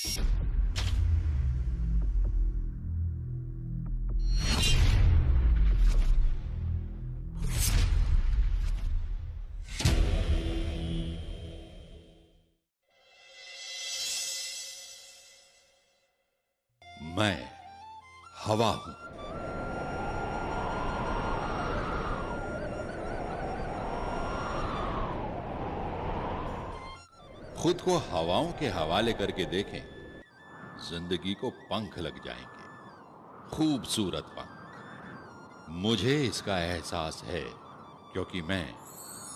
मैं हवा हूं। खुद को हवाओं के हवाले करके देखें, जिंदगी को पंख लग जाएंगे, खूबसूरत पंख। मुझे इसका एहसास है क्योंकि मैं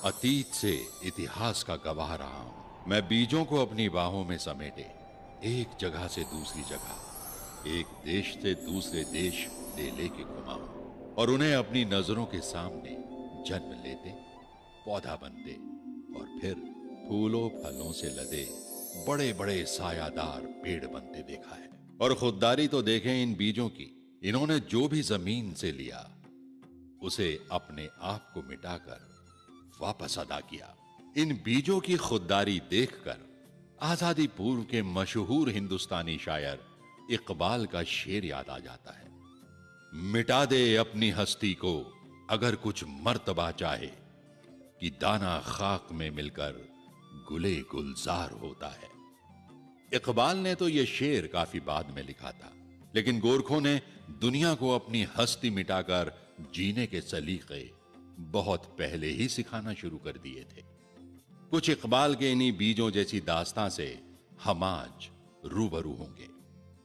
अतीत से इतिहास का गवाह रहा हूं। मैं बीजों को अपनी बाहों में समेटे एक जगह से दूसरी जगह, एक देश से दूसरे देश ले लेके घुमाऊं और उन्हें अपनी नजरों के सामने जन्म लेते, पौधा बनते और फिर फूलों फलों से लदे बड़े बड़े सायादार पेड़ बनते देखा है। और खुददारी तो देखें इन बीजों की। इन्होंने जो भी जमीन से लिया उसे अपने आप को मिटाकर वापस अदा किया। इन बीजों की खुददारी देखकर आजादी पूर्व के मशहूर हिंदुस्तानी शायर इकबाल का शेर याद आ जाता है। मिटा दे अपनी हस्ती को अगर कुछ मर्तबा चाहे, कि दाना खाक में मिलकर गुले गुलजार होता है। इकबाल ने तो यह शेर काफी बाद में लिखा था, लेकिन गोरखों ने दुनिया को अपनी हस्ती मिटाकर जीने के सलीके बहुत पहले ही सिखाना शुरू कर दिए थे। कुछ इकबाल के इन्हीं बीजों जैसी दास्तां से हम आज रूबरू होंगे।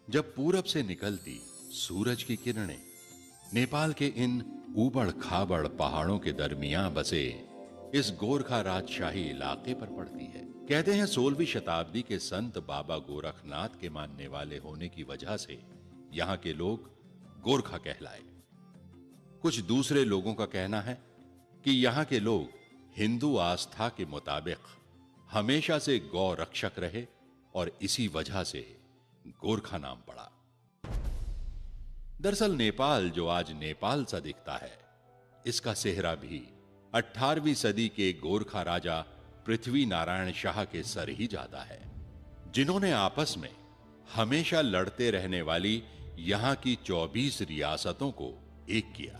जब पूरब से निकलती सूरज की किरणें नेपाल के इन ऊबड़ खाबड़ पहाड़ों के दरमियान बसे इस गोरखा राजशाही इलाके पर पड़ती है। कहते हैं 16वीं शताब्दी के संत बाबा गोरखनाथ के मानने वाले होने की वजह से यहां के लोग गोरखा कहलाए। कुछ दूसरे लोगों का कहना है कि यहां के लोग हिंदू आस्था के मुताबिक हमेशा से गौ रक्षक रहे और इसी वजह से गोरखा नाम पड़ा। दरअसल नेपाल जो आज नेपाल सा दिखता है, इसका सेहरा भी 18वीं सदी के गोरखा राजा पृथ्वी नारायण शाह के सर ही जाता है, जिन्होंने आपस में हमेशा लड़ते रहने वाली यहां की 24 रियासतों को एक किया।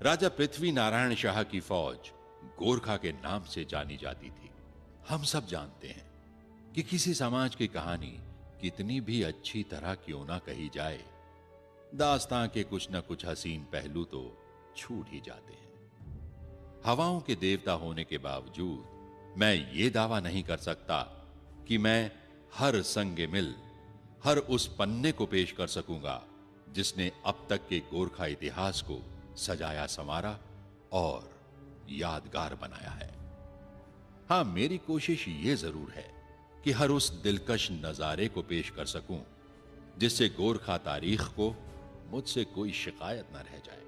राजा पृथ्वी नारायण शाह की फौज गोरखा के नाम से जानी जाती थी। हम सब जानते हैं कि किसी समाज की कहानी कितनी भी अच्छी तरह क्यों ना कही जाए, दास्तां के कुछ न कुछ हसीन पहलू तो छूट ही जाते हैं। हवाओं के देवता होने के बावजूद मैं ये दावा नहीं कर सकता कि मैं हर संगे मिल, हर उस पन्ने को पेश कर सकूंगा जिसने अब तक के गोरखा इतिहास को सजाया संवारा और यादगार बनाया है। हां, मेरी कोशिश यह जरूर है कि हर उस दिलकश नजारे को पेश कर सकूं जिससे गोरखा तारीख को मुझसे कोई शिकायत न रह जाए।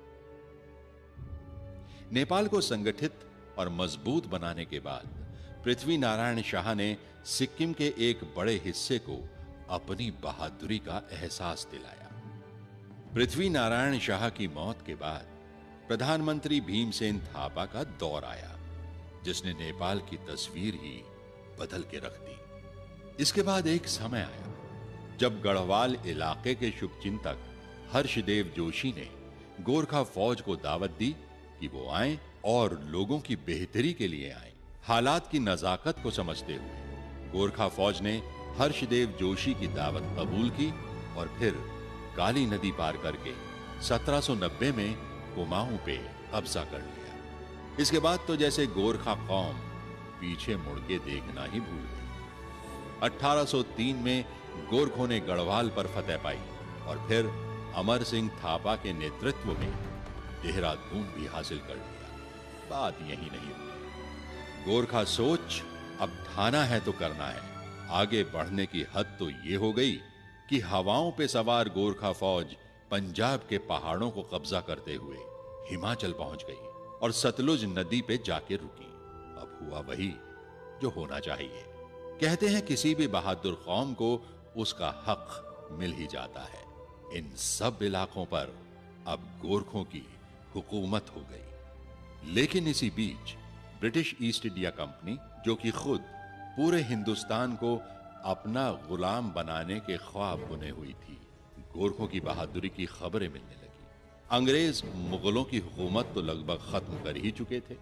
नेपाल को संगठित और मजबूत बनाने के बाद पृथ्वी नारायण शाह ने सिक्किम के एक बड़े हिस्से को अपनी बहादुरी का एहसास दिलाया। पृथ्वी नारायण शाह की मौत के बाद प्रधानमंत्री भीमसेन थापा का दौर आया, जिसने नेपाल की तस्वीर ही बदल के रख दी। इसके बाद एक समय आया जब गढ़वाल इलाके के शुभचिंतक हर्षदेव जोशी ने गोरखा फौज को दावत दी कि वो आए और लोगों की बेहतरी के लिए आए। हालात की नजाकत को समझते हुए गोरखा फौज ने हर्षदेव जोशी की दावत कबूल की और फिर काली नदी पार करके 1790 में कुमाऊं पे कब्जा कर लिया। इसके बाद तो जैसे गोरखा कौम पीछे मुड़ के देखना ही भूल गई। 1803 में गोरखों ने गढ़वाल पर फतेह पाई और फिर अमर सिंह थापा के नेतृत्व में देहरादून भी हासिल कर लिया। बात यही नहीं हुई। गोरखा सोच अब ठाना है तो करना है। आगे बढ़ने की हद तो ये हो गई कि हवाओं पे सवार गोरखा फौज पंजाब के पहाड़ों को कब्जा करते हुए हिमाचल पहुंच गई और सतलुज नदी पे जाके रुकी। अब हुआ वही जो होना चाहिए। कहते हैं किसी भी बहादुर कौम को उसका हक मिल ही जाता है। इन सब इलाकों पर अब गोरखों की हुकूमत हो गई। लेकिन इसी बीच ब्रिटिश ईस्ट इंडिया कंपनी, जो कि खुद पूरे हिंदुस्तान को अपना गुलाम बनाने के ख्वाब बुने हुई थी। गोरखों की बहादुरी की खबरें मिलने लगी। अंग्रेज मुगलों की हुकूमत तो लगभग खत्म कर ही चुके थे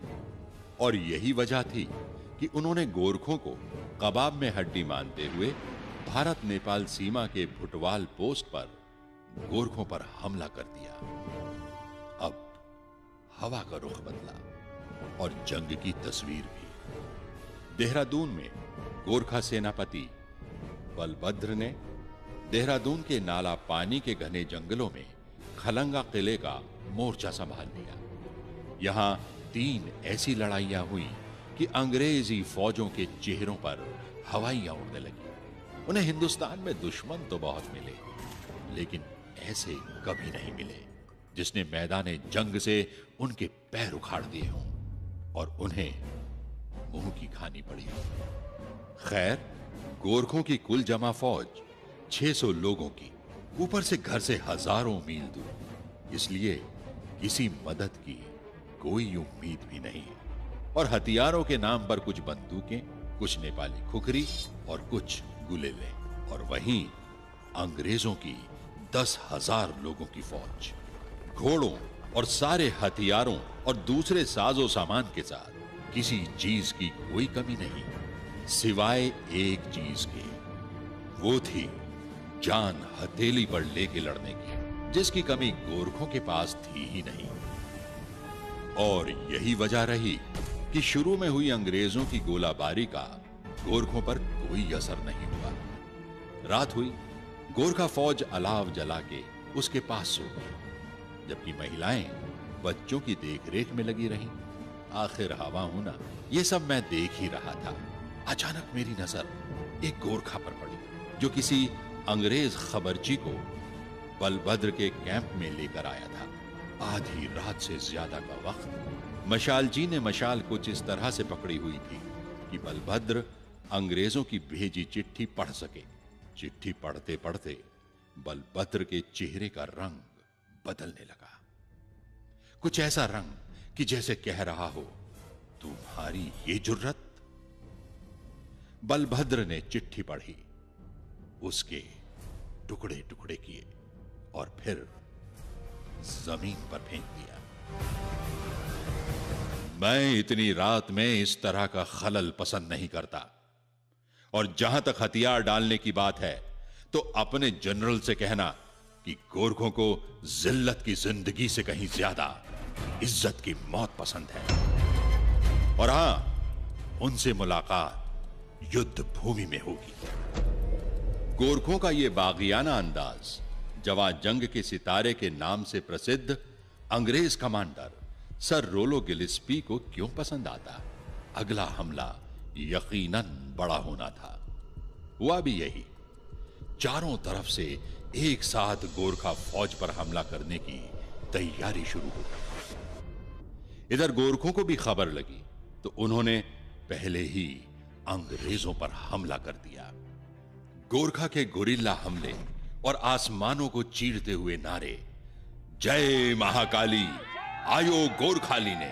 और यही वजह थी कि उन्होंने गोरखों को कबाब में हड्डी मानते हुए भारत नेपाल सीमा के भुटवाल पोस्ट पर गोरखों पर हमला कर दिया। अब हवा का रुख बदला और जंग की तस्वीर भी। देहरादून में गोरखा सेनापति बलभद्र ने देहरादून के नाला पानी के घने जंगलों में खलंगा किले का मोर्चा संभाल लिया। यहां 3 ऐसी लड़ाइयां हुई कि अंग्रेजी फौजों के चेहरों पर हवाइयां उड़ने लगी। उन्हें हिंदुस्तान में दुश्मन तो बहुत मिले, लेकिन ऐसे कभी नहीं मिले जिसने मैदाने जंग से उनके पैर उखाड़ दिए हों और उन्हें मुंह की खानी पड़ी हो। खैर, गोरखों की कुल जमा फौज 600 लोगों की, ऊपर से घर से हजारों मील दूर, इसलिए किसी मदद की कोई उम्मीद भी नहीं और हथियारों के नाम पर कुछ बंदूकें, कुछ नेपाली खुखरी और कुछ गुलेले, और वहीं अंग्रेजों की 10,000 लोगों की फौज, घोड़ों और सारे हथियारों और दूसरे साजो सामान के साथ। किसी चीज की कोई कमी नहीं सिवाय एक चीज के, वो थी जान हथेली पर लेके लड़ने की, जिसकी कमी गोरखों के पास थी ही नहीं। और यही वजह रही कि शुरू में हुई अंग्रेजों की गोलाबारी का गोरखों पर कोई असर नहीं हुआ। रात हुई, गोरखा फौज अलाव जला के उसके पास सो गई, जबकि महिलाएं बच्चों की देखरेख में लगी रहीं। आखिर हवा होना यह सब मैं देख ही रहा था। अचानक मेरी नजर एक गोरखा पर पड़ी जो किसी अंग्रेज खबरची को बलभद्र के कैंप में लेकर आया था। आधी रात से ज्यादा का वक्त मशालजी ने मशाल कुछ इस तरह से पकड़ी हुई थी कि बलभद्र अंग्रेजों की भेजी चिट्ठी पढ़ सके। चिट्ठी पढ़ते पढ़ते बलभद्र के चेहरे का रंग बदलने लगा, कुछ ऐसा रंग कि जैसे कह रहा हो, तुम्हारी ये जुर्रत। बलभद्र ने चिट्ठी पढ़ी, उसके टुकड़े टुकड़े किए और फिर जमीन पर फेंक दिया। मैं इतनी रात में इस तरह का खलल पसंद नहीं करता, और जहां तक हथियार डालने की बात है तो अपने जनरल से कहना कि गोरखों को जिल्लत की जिंदगी से कहीं ज्यादा इज्जत की मौत पसंद है। और हां, उनसे मुलाकात युद्ध भूमि में होगी। गोरखों का यह बागियाना अंदाज जवां जंग के सितारे के नाम से प्रसिद्ध अंग्रेज कमांडर सर रोलो गिलिस्पी को क्यों पसंद आता? अगला हमला यकीनन बड़ा होना था। हुआ भी यही। चारों तरफ से एक साथ गोरखा फौज पर हमला करने की तैयारी शुरू हो गई। इधर गोरखों को भी खबर लगी तो उन्होंने पहले ही अंग्रेजों पर हमला कर दिया। गोरखा के गोरिल्ला हमले और आसमानों को चीरते हुए नारे, जय महाकाली, आयो गोरखाली, ने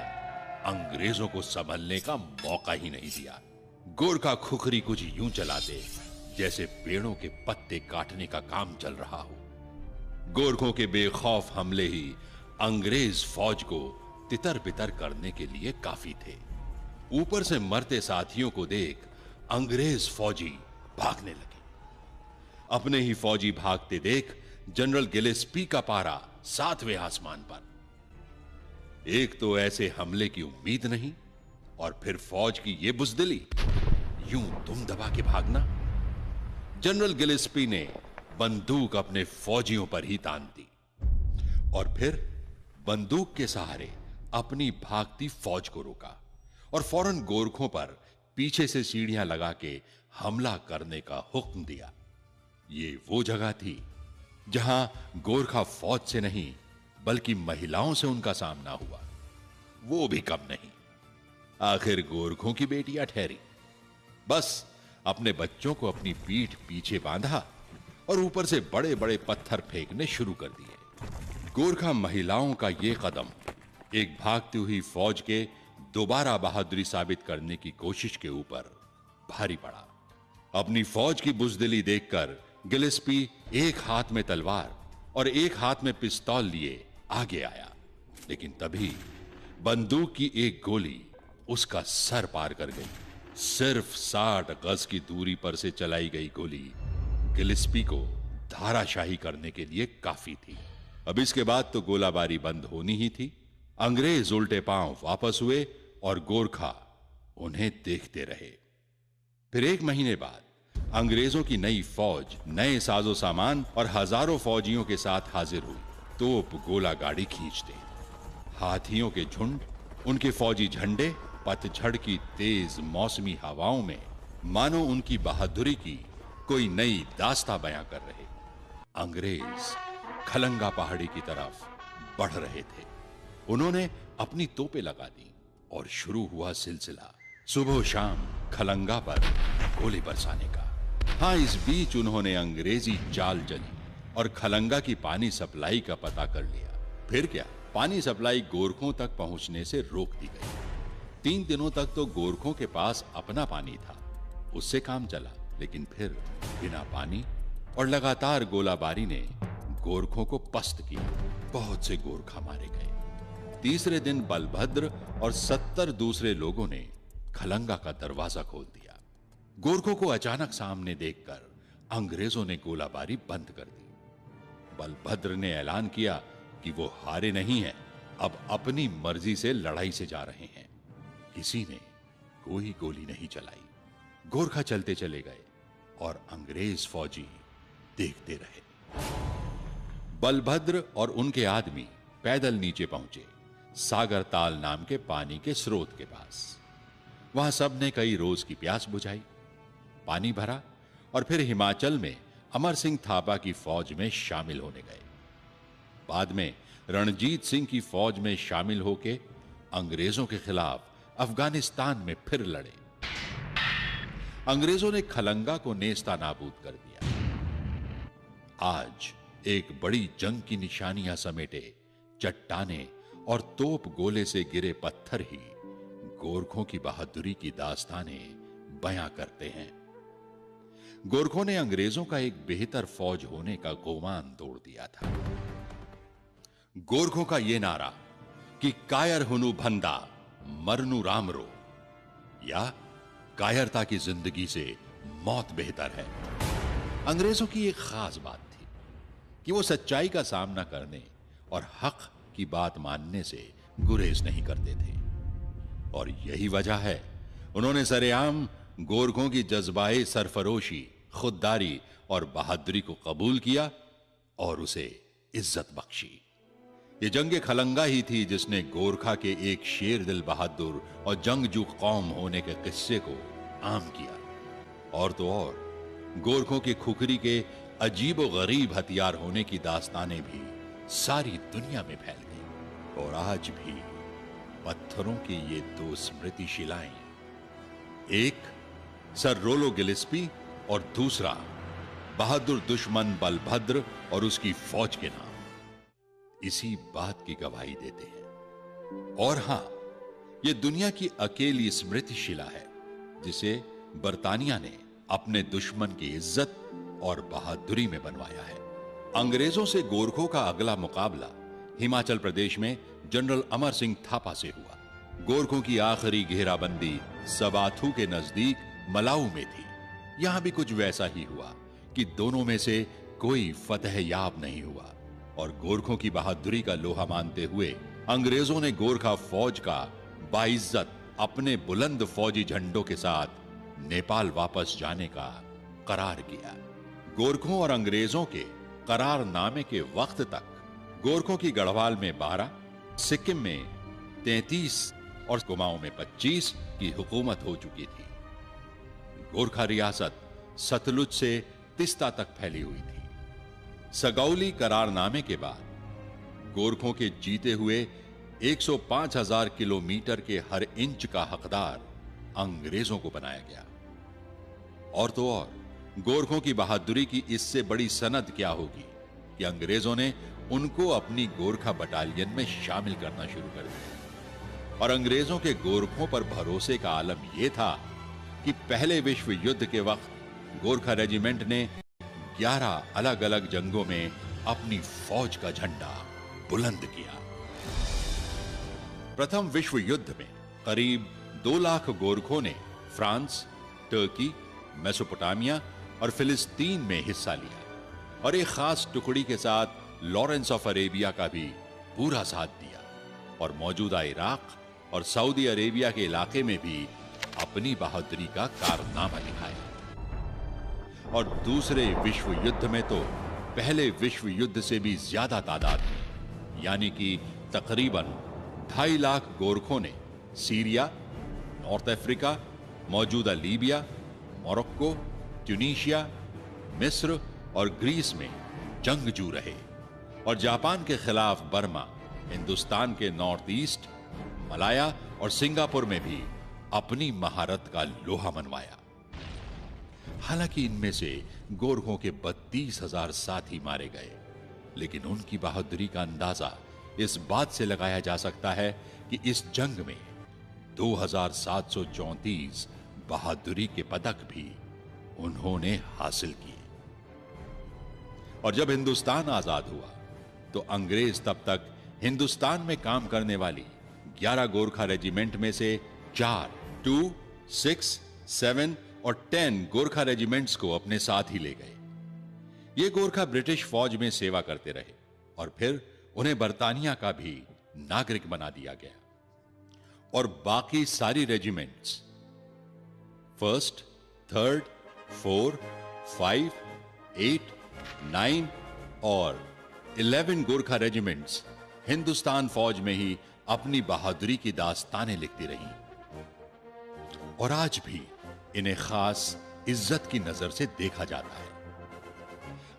अंग्रेजों को संभलने का मौका ही नहीं दिया। गोरखा खुखरी कुछ यूं चलाते जैसे पेड़ों के पत्ते काटने का काम चल रहा हो। गोरखों के बेखौफ हमले ही अंग्रेज फौज को तितर बितर करने के लिए काफी थे। ऊपर से मरते साथियों को देख अंग्रेज फौजी भागने लगे। अपने ही फौजी भागते देख जनरल गिलेस्पी का पारा 7वें आसमान पर। एक तो ऐसे हमले की उम्मीद नहीं, और फिर फौज की यह बुजदिली, यूं दुम दबा के भागना। जनरल गिलेस्पी ने बंदूक अपने फौजियों पर ही तान दी और फिर बंदूक के सहारे अपनी भागती फौज को रोका और फौरन गोरखों पर पीछे से सीढ़ियां लगा के हमला करने का हुक्म दिया। ये वो जगह थी जहां गोरखा फौज से नहीं बल्कि महिलाओं से उनका सामना हुआ, वो भी कम नहीं। आखिर गोरखों की बेटियां ठहरी, बस अपने बच्चों को अपनी पीठ पीछे बांधा और ऊपर से बड़े बड़े पत्थर फेंकने शुरू कर दिए। गोरखा महिलाओं का यह कदम एक भागती हुई फौज के दोबारा बहादुरी साबित करने की कोशिश के ऊपर भारी पड़ा। अपनी फौज की बुजदिली देखकर गिलिस्पी एक हाथ में तलवार और एक हाथ में पिस्तौल लिए आगे आया, लेकिन तभी बंदूक की एक गोली उसका सर पार कर गई। सिर्फ 60 गज की दूरी पर से चलाई गई गोली गिलिस्पी को धाराशाही करने के लिए काफी थी। अब इसके बाद तो गोलाबारी बंद होनी ही थी। अंग्रेज उल्टे पांव वापस हुए और गोरखा उन्हें देखते रहे। फिर 1 महीने बाद अंग्रेजों की नई फौज नए साजो सामान और हजारों फौजियों के साथ हाजिर हुई। तोप गोला गाड़ी खींचते, हाथियों के झुंड, उनके फौजी झंडे पतझड़ की तेज मौसमी हवाओं में मानो उनकी बहादुरी की कोई नई दास्तां बयां कर रहे। अंग्रेज खलंगा पहाड़ी की तरफ बढ़ रहे थे। उन्होंने अपनी तोपें लगा दी और शुरू हुआ सिलसिला सुबह शाम खलंगा पर गोली बरसाने का। हां, इस बीच उन्होंने अंग्रेजी चाल चली और खलंगा की पानी सप्लाई का पता कर लिया। फिर क्या, पानी सप्लाई गोरखों तक पहुंचने से रोक दी गई। 3 दिनों तक तो गोरखों के पास अपना पानी था, उससे काम चला, लेकिन फिर बिना पानी और लगातार गोलाबारी ने गोरखों को पस्त किया। बहुत से गोरखा मारे गए। तीसरे दिन बलभद्र और 70 दूसरे लोगों ने खलंगा का दरवाजा खोल दिया। गोरखों को अचानक सामने देखकर अंग्रेजों ने गोलाबारी बंद कर दी। बलभद्र ने ऐलान किया कि वो हारे नहीं हैं, अब अपनी मर्जी से लड़ाई से जा रहे हैं। किसी ने कोई गोली नहीं चलाई। गोरखा चलते चले गए और अंग्रेज फौजी देखते रहे। बलभद्र और उनके आदमी पैदल नीचे पहुंचे, सागर ताल नाम के पानी के स्रोत के पास। वहां सबने कई रोज की प्यास बुझाई, पानी भरा और फिर हिमाचल में अमर सिंह थापा की फौज में शामिल होने गए। बाद में रणजीत सिंह की फौज में शामिल होकर अंग्रेजों के खिलाफ अफगानिस्तान में फिर लड़े। अंग्रेजों ने खलंगा को नेस्ता नाबूद कर दिया। आज एक बड़ी जंग की निशानियां समेटे चट्टाने और तोप गोले से गिरे पत्थर ही गोरखों की बहादुरी की दास्तानें बयां करते हैं। गोरखों ने अंग्रेजों का एक बेहतर फौज होने का गोमान तोड़ दिया था। गोरखों का यह नारा कि कायर हुनु भंदा मरनु रामरो, या कायरता की जिंदगी से मौत बेहतर है, अंग्रेजों की एक खास बात थी कि वो सच्चाई का सामना करने और हक की बात मानने से गुरेज नहीं करते थे। और यही वजह है उन्होंने सरेआम गोरखों की जज्बाए सरफरोशी, खुददारी और बहादुरी को कबूल किया और उसे इज्जत बख्शी। ये जंग खलंगा ही थी जिसने गोरखा के एक शेर दिल बहादुर और जंगजू कौम होने के किस्से को आम किया। और तो और गोरखों की खुखरी के अजीबो गरीब हथियार होने की दास्तानें भी सारी दुनिया में फैल गई। और आज भी पत्थरों की ये 2 स्मृति शिलाएं, एक सर रोलो गिलिस्पी और दूसरा बहादुर दुश्मन बलभद्र और उसकी फौज के नाम, इसी बात की गवाही देते हैं। और हां, यह दुनिया की अकेली स्मृति शिला है जिसे बर्तानिया ने अपने दुश्मन की इज्जत और बहादुरी में बनवाया है। अंग्रेजों से गोरखों का अगला मुकाबला हिमाचल प्रदेश में जनरल अमर सिंह थापा से हुआ। गोरखों की आखिरी घेराबंदी सबाथू के नजदीक मलाऊ में थी। यहां भी कुछ वैसा ही हुआ कि दोनों में से कोई फतह याब नहीं हुआ और गोरखों की बहादुरी का लोहा मानते हुए अंग्रेजों ने गोरखा फौज का बाइज्जत अपने बुलंद फौजी झंडों के साथ नेपाल वापस जाने का करार किया। गोरखों और अंग्रेजों के करारनामे के वक्त तक गोरखों की गढ़वाल में 12, सिक्किम में 33 और कुमाऊं में 25 की हुकूमत हो चुकी थी। गोरखा रियासत सतलुज से तिस्ता तक फैली हुई थी। सगौली करारनामे के बाद गोरखों के जीते हुए 105,000 किलोमीटर के हर इंच का हकदार अंग्रेजों को बनाया गया। और तो और गोरखों की बहादुरी की इससे बड़ी सनद क्या होगी कि अंग्रेजों ने उनको अपनी गोरखा बटालियन में शामिल करना शुरू कर दिया। और अंग्रेजों के गोरखों पर भरोसे का आलम यह था कि पहले विश्व युद्ध के वक्त गोरखा रेजिमेंट ने 11 अलग अलग जंगों में अपनी फौज का झंडा बुलंद किया। प्रथम विश्व युद्ध में करीब 2 लाख गोरखों ने फ्रांस, टर्की, मेसोपोटामिया और फिलिस्तीन में हिस्सा लिया और एक खास टुकड़ी के साथ लॉरेंस ऑफ अरेबिया का भी पूरा साथ दिया और मौजूदा इराक और सऊदी अरेबिया के इलाके में भी अपनी बहादुरी का कारनामा दिखाया। और दूसरे विश्व युद्ध में तो पहले विश्व युद्ध से भी ज्यादा तादाद में, यानी कि तकरीबन 2.5 लाख गोरखों ने सीरिया, नॉर्थ अफ्रीका, मौजूदा लीबिया, मोरक्को, ट्यूनीशिया, मिस्र और ग्रीस में जंगजू रहे और जापान के खिलाफ बर्मा, हिंदुस्तान के नॉर्थ ईस्ट, मलाया और सिंगापुर में भी अपनी महारत का लोहा मनवाया। हालांकि इनमें से गोरखों के 32,000 साथी मारे गए, लेकिन उनकी बहादुरी का अंदाजा इस बात से लगाया जा सकता है कि इस जंग में 2,734 बहादुरी के पदक भी उन्होंने हासिल किए। और जब हिंदुस्तान आजाद हुआ तो अंग्रेज तब तक हिंदुस्तान में काम करने वाली 11 गोरखा रेजिमेंट में से 4, 2, 6, 7 और 10 गोरखा रेजिमेंट्स को अपने साथ ही ले गए। ये गोरखा ब्रिटिश फौज में सेवा करते रहे और फिर उन्हें बर्तानिया का भी नागरिक बना दिया गया। और बाकी सारी रेजिमेंट्स 1st, 3rd, 4, 5, 8, 9 और 11 गोरखा रेजिमेंट्स हिंदुस्तान फौज में ही अपनी बहादुरी की दास्तानें लिखती रहीं और आज भी इन्हें खास इज्जत की नजर से देखा जाता है।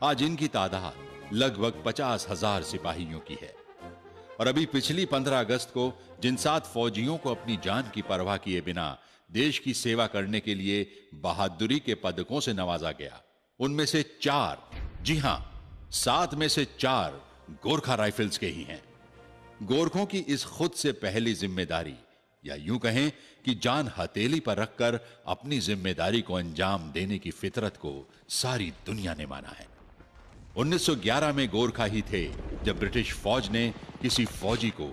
आज इनकी तादाद लगभग 50,000 सिपाहियों की है और अभी पिछली 15 अगस्त को जिन 7 फौजियों को अपनी जान की परवाह किए बिना देश की सेवा करने के लिए बहादुरी के पदकों से नवाजा गया, उनमें से 4, जी हां 7 में से 4 गोरखा राइफल्स के ही हैं। गोरखों की इस खुद से पहली जिम्मेदारी, या यूं कहें कि जान हथेली पर रखकर अपनी जिम्मेदारी को अंजाम देने की फितरत को सारी दुनिया ने माना है। 1911 में गोरखा ही थे जब ब्रिटिश फौज ने किसी फौजी को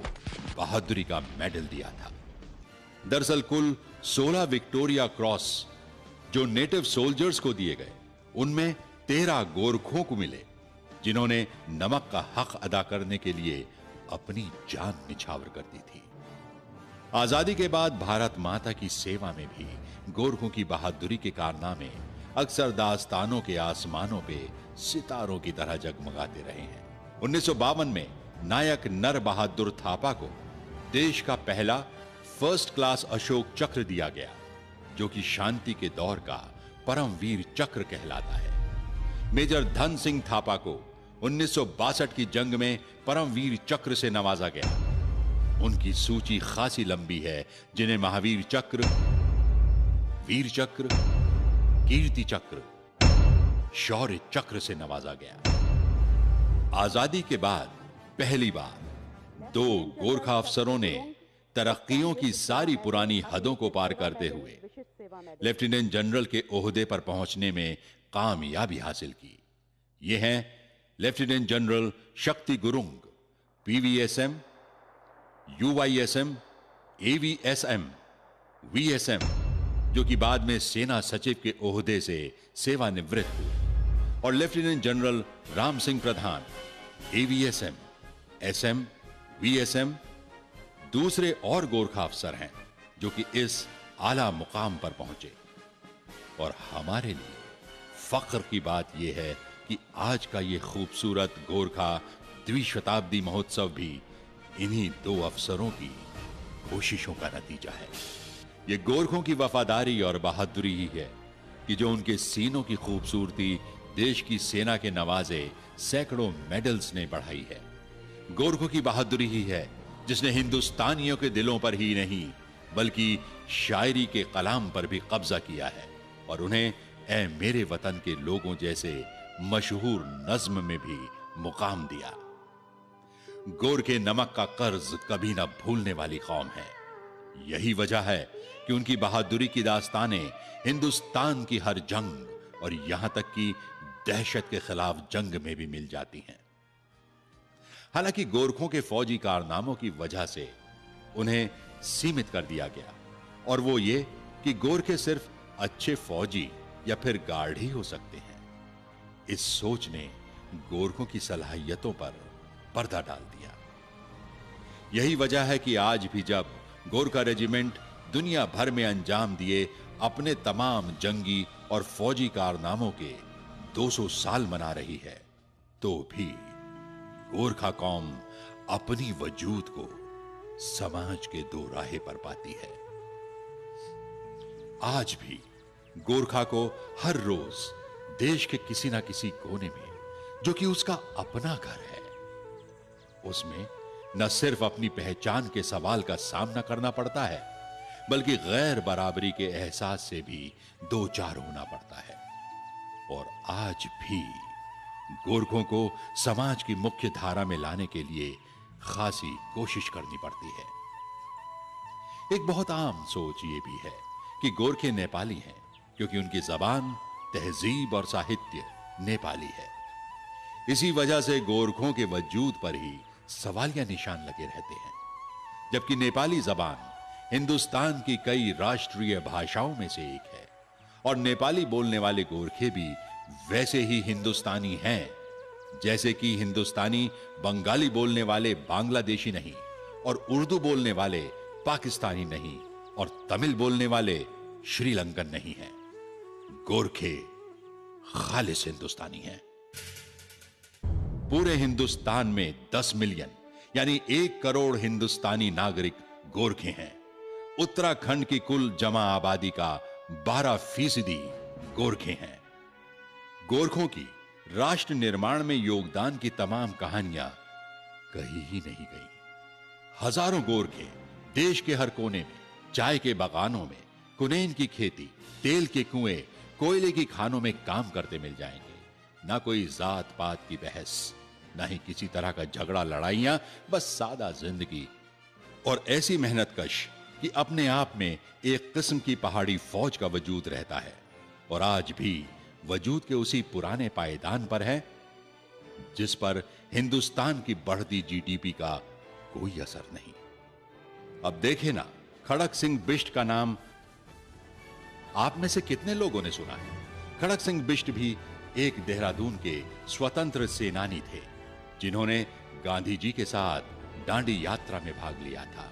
बहादुरी का मेडल दिया था। दरअसल कुल 16 विक्टोरिया क्रॉस जो नेटिव सोल्जर्स को दिए गए, उनमें 13 गोरखों को मिले जिन्होंने नमक का हक अदा करने के लिए अपनी जान निछावर कर दी थी। आजादी के बाद भारत माता की सेवा में भी गोरखों की बहादुरी के कारनामे अक्सर दास्तानों के आसमानों पे सितारों की तरह जगमगाते रहे हैं। 1952 में नायक नर बहादुर थापा को देश का पहला फर्स्ट क्लास अशोक चक्र दिया गया, जो कि शांति के दौर का परमवीर चक्र कहलाता है। मेजर धन सिंह थापा को 1962 की जंग में परमवीर चक्र से नवाजा गया। उनकी सूची खासी लंबी है, जिन्हें महावीर चक्र, वीर चक्र, कीर्ति चक्र, शौर्य चक्र से नवाजा गया। आजादी के बाद पहली बार 2 गोरखा अफसरों ने तरक्कियों की सारी पुरानी हदों को पार करते हुए लेफ्टिनेंट जनरल के ओहदे पर पहुंचने में कामयाबी हासिल की। ये हैं लेफ्टिनेंट जनरल शक्ति गुरुंग, पीवीएसएम, यूवाईएसएम, एवीएसएम, वीएसएम, जो कि बाद में सेना सचिव के ओहदे से सेवानिवृत्त हुए, और लेफ्टिनेंट जनरल राम सिंह प्रधान, एवीएसएम, एसएम, वीएसएम, दूसरे और गोरखा अफसर हैं जो कि इस आला मुकाम पर पहुंचे। और हमारे लिए फख्र की बात यह है कि आज का ये खूबसूरत गोरखा द्विशताब्दी महोत्सव भी इन्हीं 2 अफसरों की कोशिशों का नतीजा है। ये गोरखों की वफादारी और बहादुरी ही है कि जो उनके सीनों की खूबसूरती देश की सेना के नवाजे सैकड़ों मेडल्स ने बढ़ाई है। गोरखों की बहादुरी ही है जिसने हिंदुस्तानियों के दिलों पर ही नहीं बल्कि शायरी के कलाम पर भी कब्जा किया है और उन्हें ऐ मेरे वतन के लोगों जैसे मशहूर नज्म में भी मुकाम दिया। गोरखे नमक का कर्ज कभी न भूलने वाली कौम है। यही वजह है कि उनकी बहादुरी की दास्तानें हिंदुस्तान की हर जंग और यहां तक कि दहशत के खिलाफ जंग में भी मिल जाती हैं। हालांकि गोरखों के फौजी कारनामों की वजह से उन्हें सीमित कर दिया गया, और वो ये कि गोरखे सिर्फ अच्छे फौजी या फिर गार्ड ही हो सकते हैं। इस सोच ने गोरखों की सलाहियतों पर पर्दा डाल दिया। यही वजह है कि आज भी जब गोरखा रेजिमेंट दुनिया भर में अंजाम दिए अपने तमाम जंगी और फौजी कारनामों के 200 साल मना रही है, तो भी गोरखा कौम अपनी वजूद को समाज के दो राहे पर पाती है। आज भी गोरखा को हर रोज देश के किसी ना किसी कोने में, जो कि उसका अपना घर है, उसमें न सिर्फ अपनी पहचान के सवाल का सामना करना पड़ता है, बल्कि गैर बराबरी के एहसास से भी दो चार होना पड़ता है। और आज भी गोरखों को समाज की मुख्य धारा में लाने के लिए खासी कोशिश करनी पड़ती है। एक बहुत आम सोच यह भी है कि गोरखे नेपाली हैं क्योंकि उनकी जबान, तहजीब और साहित्य नेपाली है। इसी वजह से गोरखों के वजूद पर ही सवालिया निशान लगे रहते हैं, जबकि नेपाली जबान हिंदुस्तान की कई राष्ट्रीय भाषाओं में से एक है और नेपाली बोलने वाले गोरखे भी वैसे ही हिंदुस्तानी हैं जैसे कि हिंदुस्तानी बंगाली बोलने वाले बांग्लादेशी नहीं, और उर्दू बोलने वाले पाकिस्तानी नहीं, और तमिल बोलने वाले श्रीलंकन नहीं हैं। गोरखे खालिस हिंदुस्तानी हैं। पूरे हिंदुस्तान में 10 मिलियन यानी 1 करोड़ हिंदुस्तानी नागरिक गोरखे हैं। उत्तराखंड की कुल जमा आबादी का 12% गोरखे हैं। गोरखों की राष्ट्र निर्माण में योगदान की तमाम कहानियां कही ही नहीं गई। हजारों गोरखे देश के हर कोने में चाय के बागानों में, कुनेन की खेती, तेल के कुएं, कोयले की खानों में काम करते मिल जाएंगे। ना कोई जात पात की बहस, ना ही किसी तरह का झगड़ा लड़ाइयां, बस सादा जिंदगी और ऐसी मेहनतकश कि अपने आप में एक किस्म की पहाड़ी फौज का वजूद रहता है, और आज भी वजूद के उसी पुराने पायदान पर है जिस पर हिंदुस्तान की बढ़ती जीडीपी का कोई असर नहीं। अब देखें ना, खड़क सिंह बिष्ट का नाम आप में से कितने लोगों ने सुना है? खड़क सिंह बिष्ट भी एक देहरादून के स्वतंत्र सेनानी थे जिन्होंने गांधी जी के साथ दांडी यात्रा में भाग लिया था।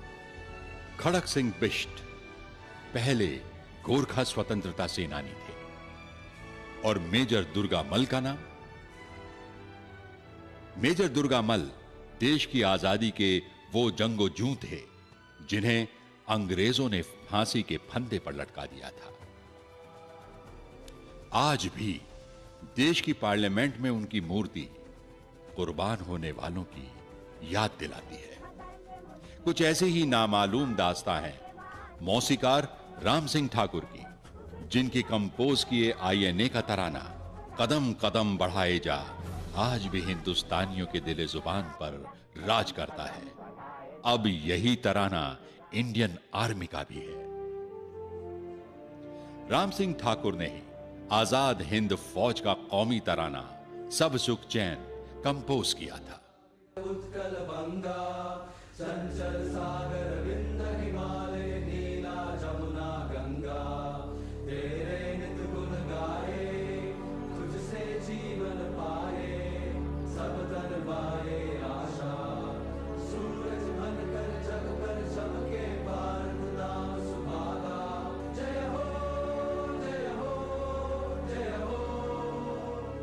खड़क सिंह बिष्ट पहले गोरखा स्वतंत्रता सेनानी थे। और मेजर दुर्गामल का नाम? मेजर दुर्गामल देश की आजादी के वो जंगोजू थे जिन्हें अंग्रेजों ने फांसी के फंदे पर लटका दिया था। आज भी देश की पार्लियामेंट में उनकी मूर्ति कुर्बान होने वालों की याद दिलाती है। कुछ ऐसे ही नामालूम दास्तां हैं मौसीकार राम सिंह ठाकुर की, जिनकी कंपोज किए आईएनए का तराना कदम कदम बढ़ाए जा आज भी हिंदुस्तानियों के दिले जुबान पर राज करता है। अब यही तराना इंडियन आर्मी का भी है। राम सिंह ठाकुर ने ही आजाद हिंद फौज का कौमी तराना सब सुख चैन कंपोज किया था। उत्कल बंगा चंचल सागर विंध्य हिमालय नीला जमुना गंगा, तेरे नित गुण गाए तुझसे जीवन पाए, सब तन पाए आशा सूरज बनकर जग पर चमके भारत नाम सुभागा। जय हो जय हो जय हो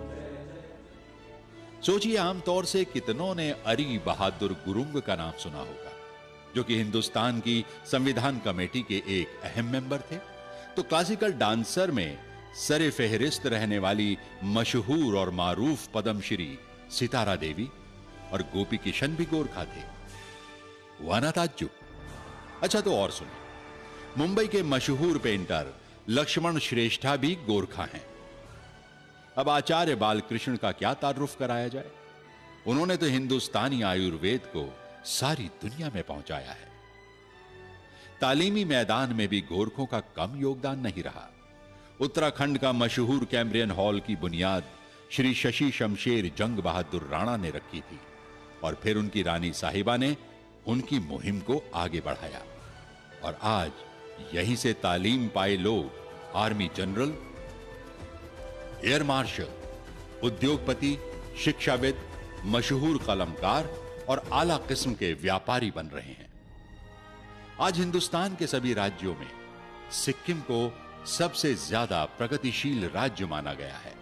जय जय। सोचिए, आमतौर से कितनों ने अरी बहादुर गुरुंग का नाम सुना होगा, जो कि हिंदुस्तान की संविधान कमेटी के एक अहम मेंबर थे। तो क्लासिकल डांसर में सरे फेहरिस्त रहने वाली मशहूर और मारूफ पद्मश्री सितारा देवी और गोपी किशन भी गोरखा थे। वाना ताज्जुब। अच्छा, तो और सुनिए, मुंबई के मशहूर पेंटर लक्ष्मण श्रेष्ठा भी गोरखा हैं। अब आचार्य बालकृष्ण का क्या तारुफ कराया जाए। उन्होंने तो हिंदुस्तानी आयुर्वेद को सारी दुनिया में पहुंचाया है। तालीमी मैदान में भी गोरखों का कम योगदान नहीं रहा। उत्तराखंड का मशहूर कैम्ब्रियन हॉल की बुनियाद श्री शशि शमशेर जंग बहादुर राणा ने रखी थी और फिर उनकी रानी साहिबा ने उनकी मुहिम को आगे बढ़ाया और आज यहीं से तालीम पाए लोग आर्मी जनरल, एयर मार्शल, उद्योगपति, शिक्षाविद, मशहूर कलमकार और आला किस्म के व्यापारी बन रहे हैं। आज हिंदुस्तान के सभी राज्यों में सिक्किम को सबसे ज्यादा प्रगतिशील राज्य माना गया है।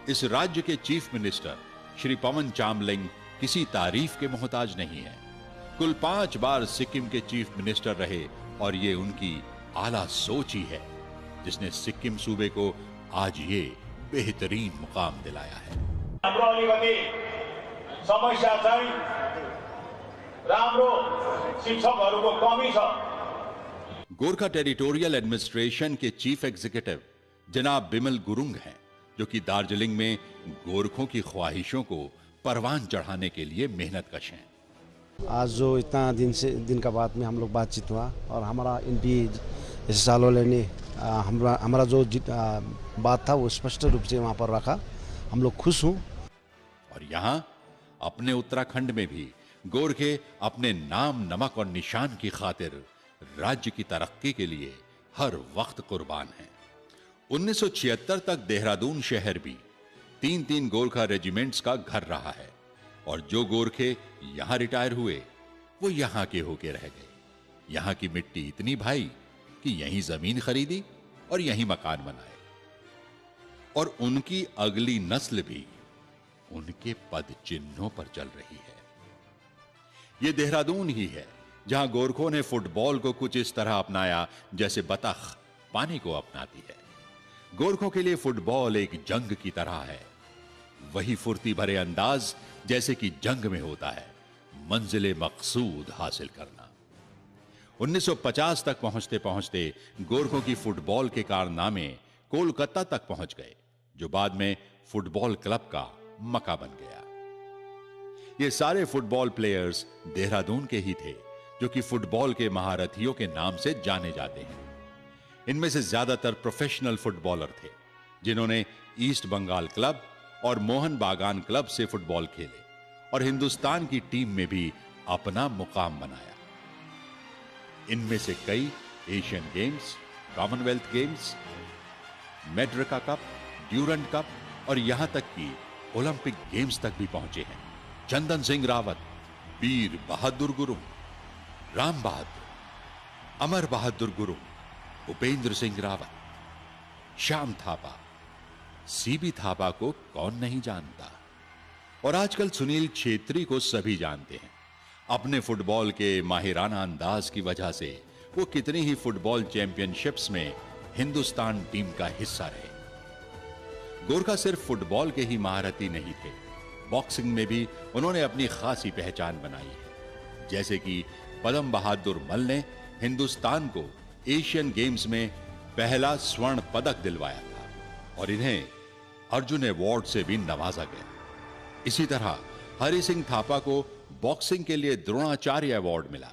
इस राज्य के चीफ मिनिस्टर श्री पवन चामलिंग किसी तारीफ के मोहताज नहीं है। कुल 5 बार सिक्किम के चीफ मिनिस्टर रहे और ये उनकी आला सोच ही है जिसने सिक्किम सूबे को आज ये बेहतरीन मुकाम दिलाया है। समस्या चाहिँ राम्रो शिक्षकहरूको कमी छ। गोरखा टेरिटोरियल एडमिनिस्ट्रेशन के चीफ एग्जीक्यूटिव जनाब बिमल गुरुंग हैं, जो कि दार्जिलिंग में गोरखों की ख्वाहिशों को परवान चढ़ाने के लिए मेहनतकश हैं। आज जो इतना दिन का बाद में हम लोग बातचीत हुआ और हमारा एमपी एस सालोले ने हमारा जो बात था वो स्पष्ट रूप से वहाँ पर रखा। हम लोग खुश हूँ। और यहाँ अपने उत्तराखंड में भी गोरखे अपने नाम, नमक और निशान की खातिर राज्य की तरक्की के लिए हर वक्त कुर्बान हैं। 1976 तक देहरादून शहर भी 3-3 गोरखा रेजिमेंट्स का घर रहा है और जो गोरखे यहां रिटायर हुए वो यहां के होके रह गए। यहां की मिट्टी इतनी भाई कि यहीं जमीन खरीदी और यहीं मकान बनाए और उनकी अगली नस्ल भी उनके पद चिन्हों पर चल रही है। यह देहरादून ही है जहां गोरखों ने फुटबॉल को कुछ इस तरह अपनाया जैसे बतख पानी को अपनाती है। गोरखों के लिए फुटबॉल एक जंग की तरह है, वही फुर्ती भरे अंदाज जैसे कि जंग में होता है, मंजिले मकसूद हासिल करना। 1950 तक पहुंचते पहुंचते गोरखों की फुटबॉल के कारनामे कोलकाता तक पहुंच गए, जो बाद में फुटबॉल क्लब का मक्का बन गया। ये सारे फुटबॉल प्लेयर्स देहरादून के ही थे, जो कि फुटबॉल के महारथियों के नाम से जाने जाते हैं। इनमें से ज्यादातर प्रोफेशनल फुटबॉलर थे, जिन्होंने ईस्ट बंगाल क्लब और मोहन बागान क्लब से फुटबॉल खेले और हिंदुस्तान की टीम में भी अपना मुकाम बनाया। इनमें से कई Asian games, Commonwealth games, Merdeka cup, Durand cup और यहां तक कि ओलंपिक गेम्स तक भी पहुंचे हैं। चंदन सिंह रावत, वीर बहादुर गुरुंग, राम बहादुर, अमर बहादुर गुरुंग, उपेंद्र सिंह रावत, श्याम थापा, सीबी थापा को कौन नहीं जानता। और आजकल सुनील छेत्री को सभी जानते हैं। अपने फुटबॉल के माहिराना अंदाज की वजह से वो कितनी ही फुटबॉल चैंपियनशिप्स में हिंदुस्तान टीम का हिस्सा रहे। गोरखा सिर्फ फुटबॉल के ही महारथी नहीं थे, बॉक्सिंग में भी उन्होंने अपनी खासी पहचान बनाई है। जैसे कि पदम बहादुर मल ने हिंदुस्तान को एशियन गेम्स में पहला स्वर्ण पदक दिलवाया था और इन्हें अर्जुन अवार्ड से भी नवाजा गया। इसी तरह हरि सिंह थापा को बॉक्सिंग के लिए द्रोणाचार्य अवार्ड मिला।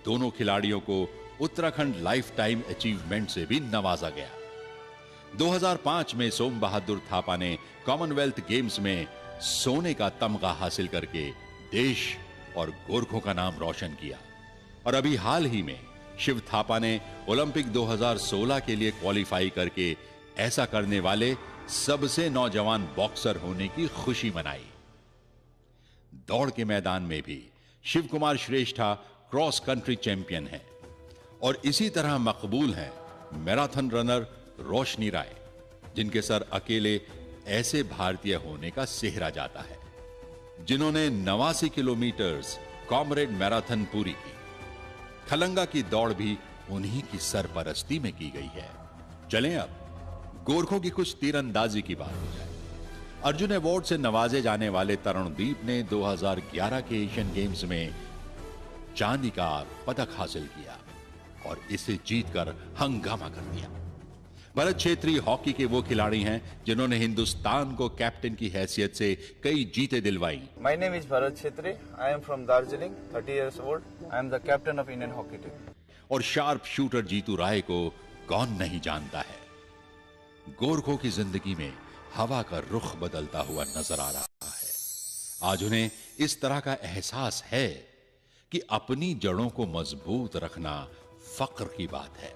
दोनों खिलाड़ियों को उत्तराखंड लाइफ टाइम अचीवमेंट से भी नवाजा गया। 2005 में सोम बहादुर थापा ने कॉमनवेल्थ गेम्स में सोने का तमगा हासिल करके देश और गोरखों का नाम रोशन किया। और अभी हाल ही में शिव थापा ने ओलंपिक 2016 के लिए क्वालिफाई करके ऐसा करने वाले सबसे नौजवान बॉक्सर होने की खुशी मनाई। दौड़ के मैदान में भी शिव कुमार श्रेष्ठा क्रॉस कंट्री चैंपियन हैं और इसी तरह मकबूल हैं मैराथन रनर रोशनी राय, जिनके सर अकेले ऐसे भारतीय होने का सेहरा जाता है जिन्होंने 89 किलोमीटर कॉमरेड मैराथन पूरी की। खलंगा की दौड़ भी उन्हीं की सरपरस्ती में की गई है। चलें अब गोरखों की कुछ तीरंदाजी की बात हो जाए। अर्जुन अवार्ड से नवाजे जाने वाले तरुणदीप ने 2011 के एशियन गेम्स में चांदी का पदक हासिल किया और इसे जीतकर हंगामा कर दिया। भरत छेत्री हॉकी के वो खिलाड़ी हैं जिन्होंने हिंदुस्तान को कैप्टन की हैसियत से कई जीतें दिलवाई। My name is Bharat Chhetri. I am from Darjeeling, 30 years old. I am the captain of Indian hockey team. और शार्प शूटर जीतू राय को कौन नहीं जानता है। गोरखों की जिंदगी में हवा का रुख बदलता हुआ नजर आ रहा है। आज उन्हें इस तरह का एहसास है कि अपनी जड़ों को मजबूत रखना फक्र की बात है।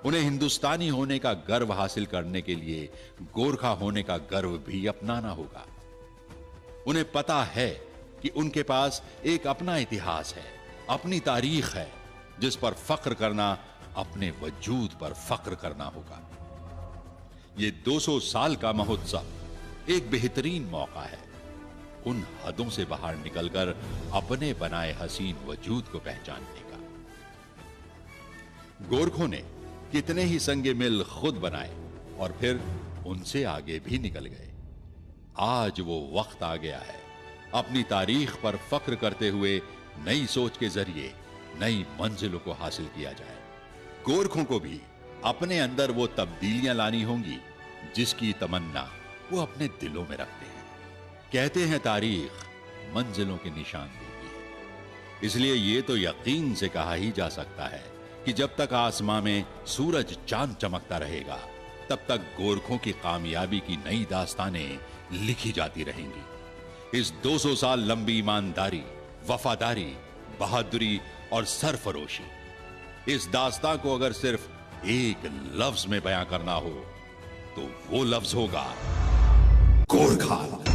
उन्हें हिंदुस्तानी होने का गर्व हासिल करने के लिए गोरखा होने का गर्व भी अपनाना होगा। उन्हें पता है कि उनके पास एक अपना इतिहास है, अपनी तारीख है, जिस पर फक्र करना अपने वजूद पर फक्र करना होगा। ये 200 साल का महोत्सव एक बेहतरीन मौका है उन हदों से बाहर निकलकर अपने बनाए हसीन वजूद को पहचानने का। गोरखों ने कितने ही संगे मिल खुद बनाए और फिर उनसे आगे भी निकल गए। आज वो वक्त आ गया है अपनी तारीख पर फक्र करते हुए नई सोच के जरिए नई मंजिलों को हासिल किया जाए। गोरखों को भी अपने अंदर वो तब्दीलियां लानी होंगी जिसकी तमन्ना वो अपने दिलों में रखते हैं। कहते हैं तारीख मंजिलों के निशान देती है, इसलिए ये तो यकीन से कहा ही जा सकता है कि जब तक आसमां में सूरज चांद चमकता रहेगा तब तक गोरखों की कामयाबी की नई दास्तानें लिखी जाती रहेंगी। इस 200 साल लंबी ईमानदारी, वफादारी, बहादुरी और सरफरोशी, इस दास्तां को अगर सिर्फ एक लफ्ज में बयां करना हो तो वो लफ्ज होगा गोरखा।